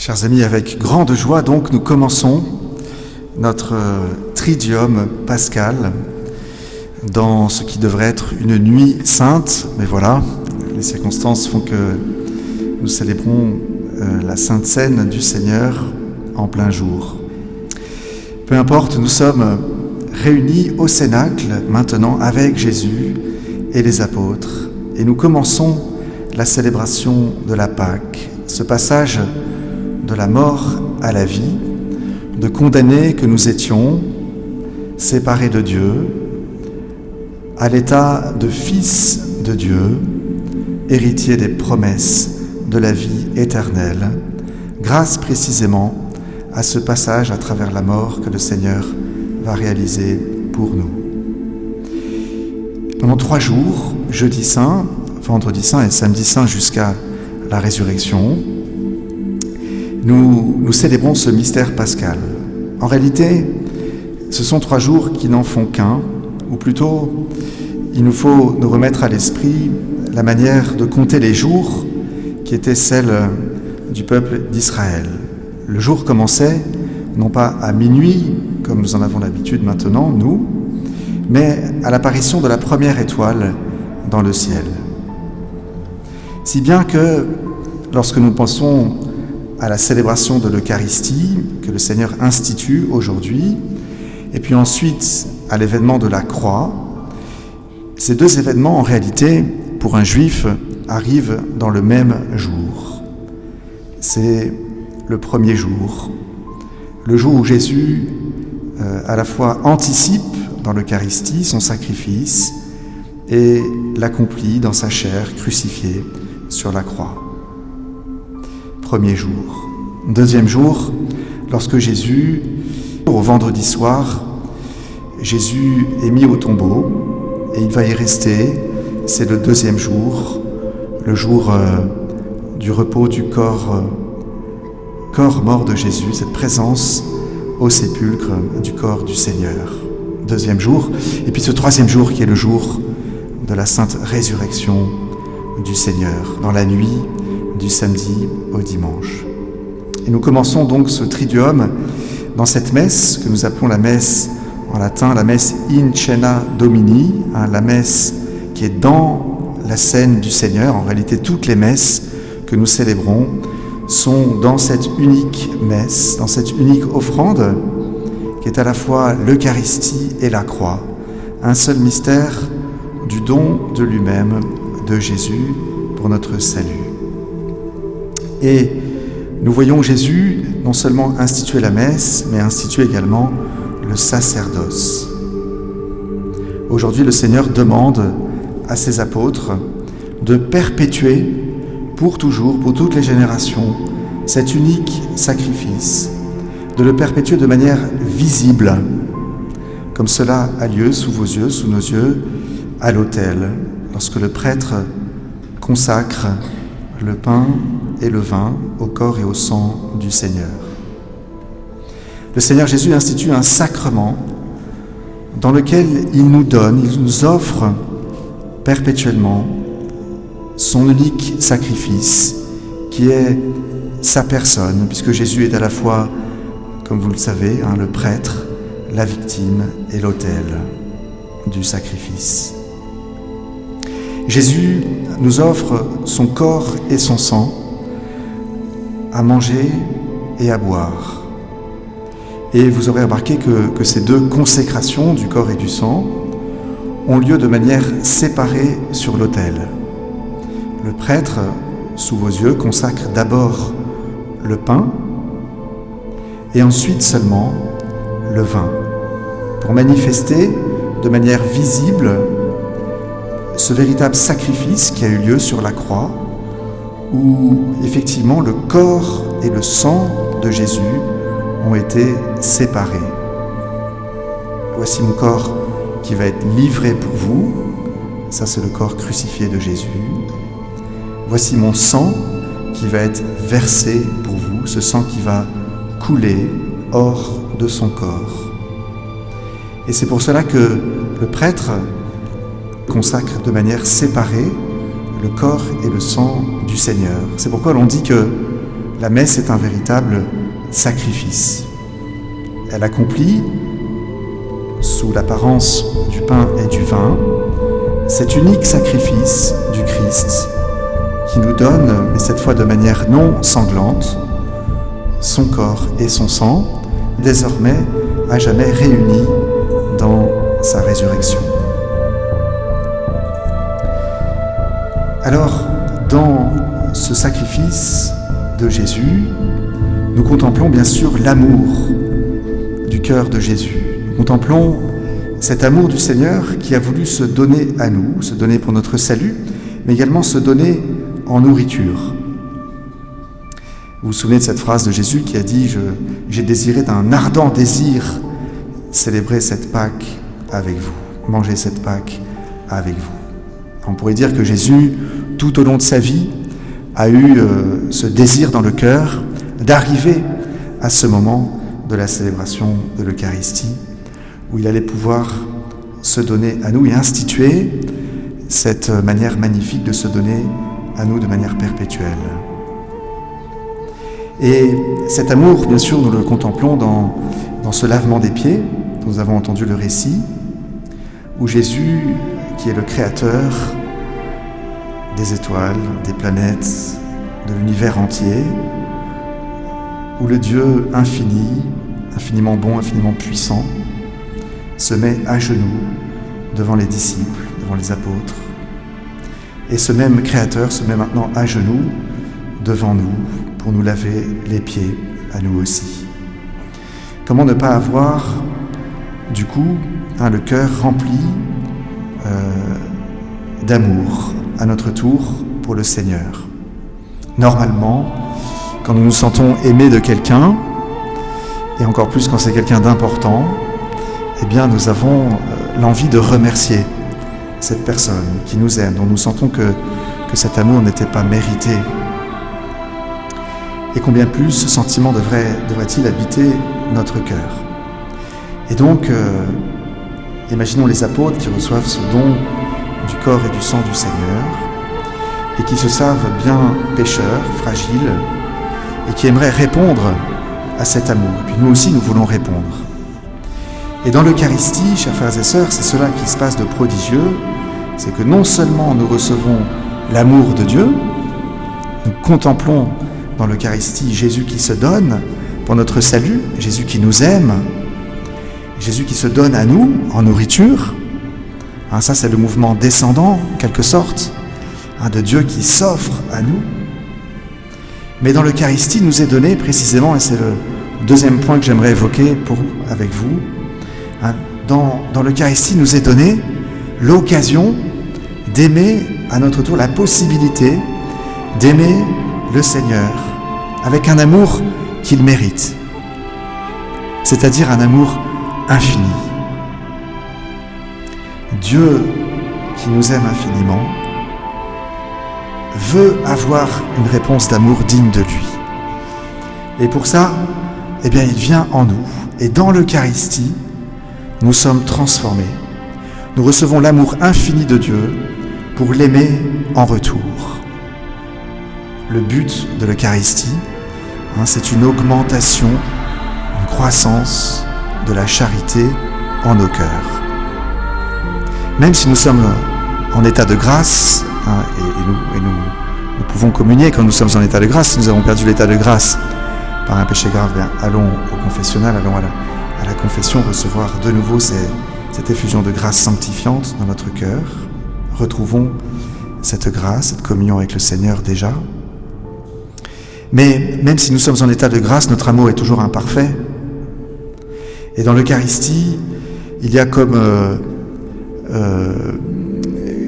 Chers amis, avec grande joie, donc, nous commençons notre triduum pascal dans ce qui devrait être une nuit sainte. Mais voilà, les circonstances font que nous célébrons la Sainte Seine du Seigneur en plein jour. Peu importe, nous sommes réunis au Cénacle maintenant avec Jésus et les apôtres et nous commençons la célébration de la Pâque, ce passage de la mort à la vie, de condamnés que nous étions, séparés de Dieu, à l'état de fils de Dieu, héritiers des promesses de la vie éternelle, grâce précisément à ce passage à travers la mort que le Seigneur va réaliser pour nous. Pendant 3 jours, jeudi saint, vendredi saint et samedi saint jusqu'à la résurrection, nous célébrons ce mystère pascal. En réalité, ce sont 3 jours qui n'en font qu'un, ou plutôt, il nous faut nous remettre à l'esprit la manière de compter les jours qui était celle du peuple d'Israël. Le jour commençait non pas à minuit, comme nous en avons l'habitude maintenant, nous, mais à l'apparition de la première étoile dans le ciel. Si bien que, lorsque nous pensons à la célébration de l'Eucharistie que le Seigneur institue aujourd'hui, et puis ensuite à l'événement de la croix, ces 2 événements, en réalité, pour un juif, arrivent dans le même jour. C'est le premier jour, le jour où Jésus à la fois anticipe dans l'Eucharistie son sacrifice et l'accomplit dans sa chair crucifiée sur la croix. Premier jour. 2e jour, lorsque Jésus, au vendredi soir, Jésus est mis au tombeau et il va y rester. C'est le 2e jour, le jour du repos du corps mort de Jésus, cette présence au sépulcre du corps du Seigneur. 2e jour, et puis ce 3e jour qui est le jour de la sainte résurrection du Seigneur, dans la nuit du samedi au dimanche. Et nous commençons donc ce triduum dans cette messe que nous appelons la messe en latin, la messe in cena Domini, la messe qui est dans la scène du Seigneur. En réalité, toutes les messes que nous célébrons sont dans cette unique messe, dans cette unique offrande qui est à la fois l'Eucharistie et la croix, un seul mystère du don de lui-même, de Jésus, pour notre salut. Et nous voyons Jésus non seulement instituer la messe, mais instituer également le sacerdoce. Aujourd'hui, le Seigneur demande à ses apôtres de perpétuer pour toujours, pour toutes les générations, cet unique sacrifice, de le perpétuer de manière visible, comme cela a lieu sous vos yeux, sous nos yeux, à l'autel, lorsque le prêtre consacre le pain et le vin au corps et au sang du Seigneur. Le Seigneur Jésus institue un sacrement dans lequel il nous donne, il nous offre perpétuellement son unique sacrifice qui est sa personne, puisque Jésus est à la fois, comme vous le savez, le prêtre, la victime et l'autel du sacrifice. Jésus nous offre son corps et son sang à manger et à boire. Et vous aurez remarqué que ces 2 consécrations du corps et du sang ont lieu de manière séparée sur l'autel. Le prêtre, sous vos yeux, consacre d'abord le pain et ensuite seulement le vin, pour manifester de manière visible ce véritable sacrifice qui a eu lieu sur la croix, où effectivement le corps et le sang de Jésus ont été séparés. Voici mon corps qui va être livré pour vous, ça c'est le corps crucifié de Jésus. Voici mon sang qui va être versé pour vous, ce sang qui va couler hors de son corps. Et c'est pour cela que le prêtre consacre de manière séparée le corps et le sang du Seigneur. C'est pourquoi l'on dit que la messe est un véritable sacrifice. Elle accomplit, sous l'apparence du pain et du vin, cet unique sacrifice du Christ qui nous donne, mais cette fois de manière non sanglante, son corps et son sang, désormais à jamais réunis dans sa résurrection. Alors, dans ce sacrifice de Jésus, nous contemplons bien sûr l'amour du cœur de Jésus. Nous contemplons cet amour du Seigneur qui a voulu se donner à nous, se donner pour notre salut, mais également se donner en nourriture. Vous vous souvenez de cette phrase de Jésus qui a dit « J'ai désiré d'un ardent désir célébrer cette Pâque avec vous, manger cette Pâque avec vous. » On pourrait dire que Jésus, tout au long de sa vie, a eu ce désir dans le cœur d'arriver à ce moment de la célébration de l'Eucharistie, où il allait pouvoir se donner à nous et instituer cette manière magnifique de se donner à nous de manière perpétuelle. Et cet amour, bien sûr, nous le contemplons dans ce lavement des pieds, dont nous avons entendu le récit, où Jésus, qui est le créateur des étoiles, des planètes, de l'univers entier, où le Dieu infini, infiniment bon, infiniment puissant, se met à genoux devant les disciples, devant les apôtres. Et ce même Créateur se met maintenant à genoux devant nous pour nous laver les pieds à nous aussi. Comment ne pas avoir, du coup, le cœur rempli d'amour à notre tour pour le Seigneur. Normalement, quand nous nous sentons aimés de quelqu'un, et encore plus quand c'est quelqu'un d'important, eh bien nous avons l'envie de remercier cette personne qui nous aime, dont nous sentons que cet amour n'était pas mérité. Et combien plus ce sentiment devrait-il habiter notre cœur. Et donc, imaginons les apôtres qui reçoivent ce don du corps et du sang du Seigneur, et qui se savent bien pécheurs, fragiles, et qui aimeraient répondre à cet amour. Et puis nous aussi, nous voulons répondre. Et dans l'Eucharistie, chers frères et sœurs, c'est cela qui se passe de prodigieux, c'est que non seulement nous recevons l'amour de Dieu, nous contemplons dans l'Eucharistie Jésus qui se donne pour notre salut, Jésus qui nous aime, Jésus qui se donne à nous en nourriture. Ça, c'est le mouvement descendant, en quelque sorte, de Dieu qui s'offre à nous. Mais dans l'Eucharistie, nous est donné précisément, et c'est le deuxième point que j'aimerais évoquer avec vous, dans l'Eucharistie, nous est donné l'occasion d'aimer à notre tour, la possibilité d'aimer le Seigneur avec un amour qu'il mérite, c'est-à-dire un amour infini. Dieu, qui nous aime infiniment, veut avoir une réponse d'amour digne de lui. Et pour ça, il vient en nous. Et dans l'Eucharistie, nous sommes transformés. Nous recevons l'amour infini de Dieu pour l'aimer en retour. Le but de l'Eucharistie, c'est une augmentation, une croissance de la charité en nos cœurs. Même si nous sommes en état de grâce, et nous pouvons communier quand nous sommes en état de grâce. Si nous avons perdu l'état de grâce par un péché grave, allons au confessionnal, allons à la confession recevoir de nouveau cette effusion de grâce sanctifiante dans notre cœur. Retrouvons cette grâce, cette communion avec le Seigneur déjà. Mais même si nous sommes en état de grâce, notre amour est toujours imparfait. Et dans l'Eucharistie, il y a comme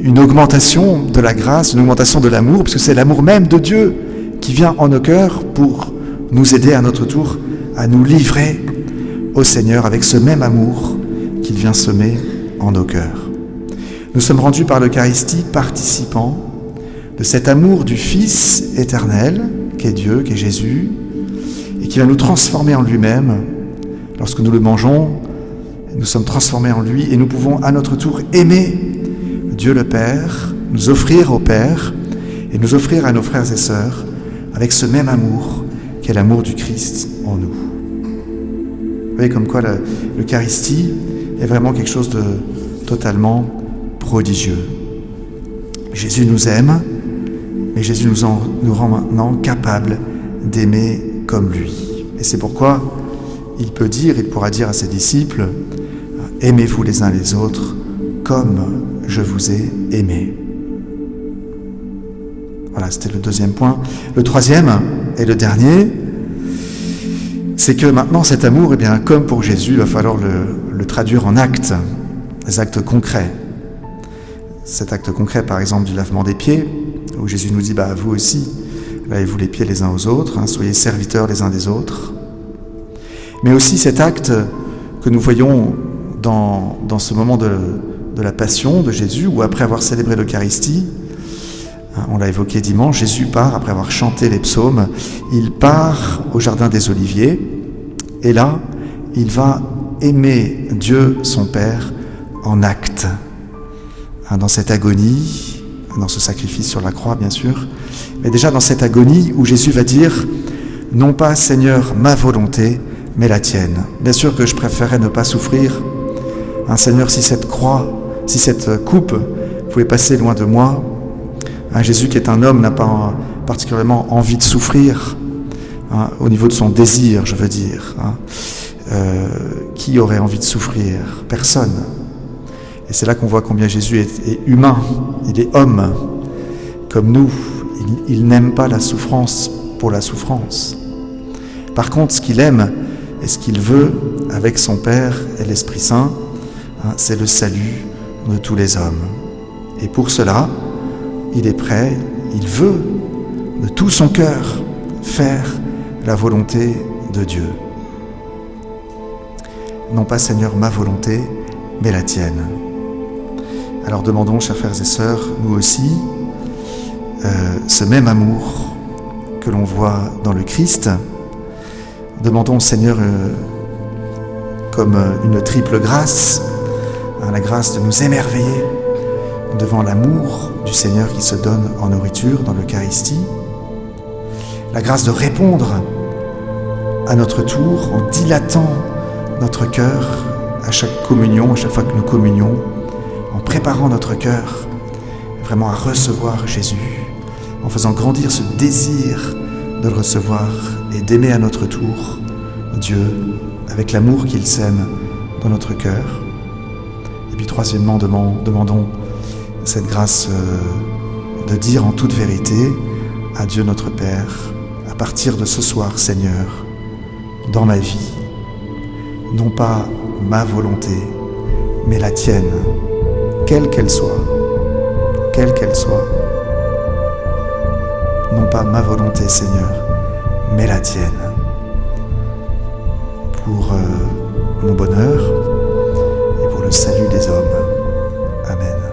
une augmentation de la grâce, une augmentation de l'amour, parce que c'est l'amour même de Dieu qui vient en nos cœurs pour nous aider à notre tour à nous livrer au Seigneur avec ce même amour qu'il vient semer en nos cœurs. Nous sommes rendus par l'Eucharistie participants de cet amour du Fils éternel, qu'est Dieu, qu'est Jésus, et qui va nous transformer en lui-même. Lorsque nous le mangeons, nous sommes transformés en lui et nous pouvons à notre tour aimer Dieu le Père, nous offrir au Père et nous offrir à nos frères et sœurs avec ce même amour qu'est l'amour du Christ en nous. Vous voyez comme quoi l'Eucharistie est vraiment quelque chose de totalement prodigieux. Jésus nous aime, mais Jésus nous rend maintenant capables d'aimer comme lui. Et c'est pourquoi il pourra dire à ses disciples, « Aimez-vous les uns les autres comme je vous ai aimé. » Voilà, c'était le deuxième point. Le troisième et le dernier, c'est que maintenant cet amour, comme pour Jésus, il va falloir le traduire en actes, des actes concrets. Cet acte concret, par exemple, du lavement des pieds, où Jésus nous dit, vous aussi, lavez-vous les pieds les uns aux autres, soyez serviteurs les uns des autres. Mais aussi cet acte que nous voyons dans ce moment de la passion de Jésus, où après avoir célébré l'Eucharistie, on l'a évoqué dimanche, Jésus part, après avoir chanté les psaumes, il part au Jardin des Oliviers, et là, il va aimer Dieu, son Père, en acte. Dans cette agonie, dans ce sacrifice sur la croix, bien sûr, mais déjà dans cette agonie où Jésus va dire « Non pas, Seigneur, ma volonté, mais la tienne. » Bien sûr que je préférais ne pas souffrir. Seigneur, si cette croix, si cette coupe pouvait passer loin de moi, Jésus qui est un homme n'a pas particulièrement envie de souffrir, au niveau de son désir, je veux dire. Qui aurait envie de souffrir? Personne. Et c'est là qu'on voit combien Jésus est humain, il est homme, comme nous. Il n'aime pas la souffrance pour la souffrance. Par contre, ce qu'il aime et ce qu'il veut avec son Père et l'Esprit Saint, c'est le salut de tous les hommes. Et pour cela, il est prêt, il veut de tout son cœur faire la volonté de Dieu. Non pas, Seigneur, ma volonté, mais la tienne. Alors demandons, chers frères et sœurs, nous aussi, ce même amour que l'on voit dans le Christ. Demandons au Seigneur comme une triple grâce, la grâce de nous émerveiller devant l'amour du Seigneur qui se donne en nourriture dans l'Eucharistie, la grâce de répondre à notre tour en dilatant notre cœur à chaque communion, à chaque fois que nous communions, en préparant notre cœur vraiment à recevoir Jésus, en faisant grandir ce désir de le recevoir et d'aimer à notre tour Dieu avec l'amour qu'il sème dans notre cœur. Et puis troisièmement, demandons cette grâce de dire en toute vérité à Dieu notre Père, à partir de ce soir, Seigneur, dans ma vie, non pas ma volonté, mais la tienne, quelle qu'elle soit, non pas ma volonté, Seigneur, mais la tienne, pour mon bonheur et pour le salut des hommes. Amen.